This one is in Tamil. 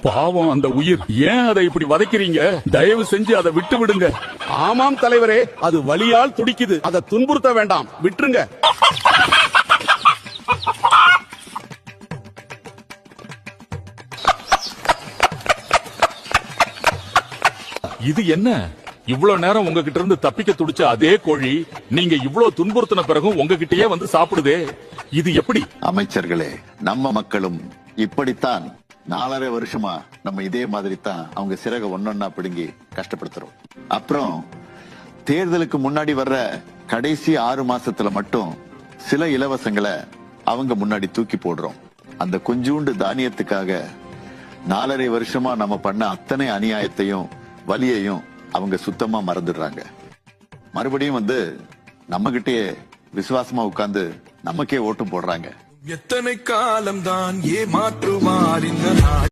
பாவம் அந்த உயிர். ஏன் அதை இப்படி வதைக்கிறீங்க? தயவு செஞ்சு அதை விட்டு விடுங்க. ஆமாம் தலைவரே, அது வலியால் துடிக்குது. அதை துன்புறுத்த வேண்டாம், விட்டுருங்க. இது என்ன? இவ்வளவு நேரம் உங்ககிட்ட இருந்து தப்பிக்க துடிச்ச அதே கோழி நீங்க இவ்வளவு துன்புறுத்தின பிறகும் உங்ககிட்டயே வந்து சாப்பிடுதே. இது எப்படி? அமைச்சர்களே, நம்ம மக்களும் இப்படித்தான் 4.5 வருஷமா நம்ம இதே மாதிரி தான் அவங்க சிறக ஒன்னொன்னா பிடுங்கி கஷ்டப்படுத்துறோம். அப்புறம் தேர்தலுக்கு முன்னாடி வர்ற கடைசி 6 மாசத்துல மட்டும் சில இலவசங்களை அவங்க முன்னாடி தூக்கி போடுறோம். அந்த கொஞ்சூண்டு தானியத்துக்காக 4.5 வருஷமா நம்ம பண்ண அத்தனை அநியாயத்தையும் வலியையும் அவங்க சுத்தமா மறந்துடுறாங்க. மறுபடியும் வந்து நம்ம கிட்டயே விசுவாசமா உட்கார்ந்து நமக்கே ஓட்டு போடுறாங்க. எத்தனை காலம்தான் ஏமாற்றுவார் இந்த நாடு.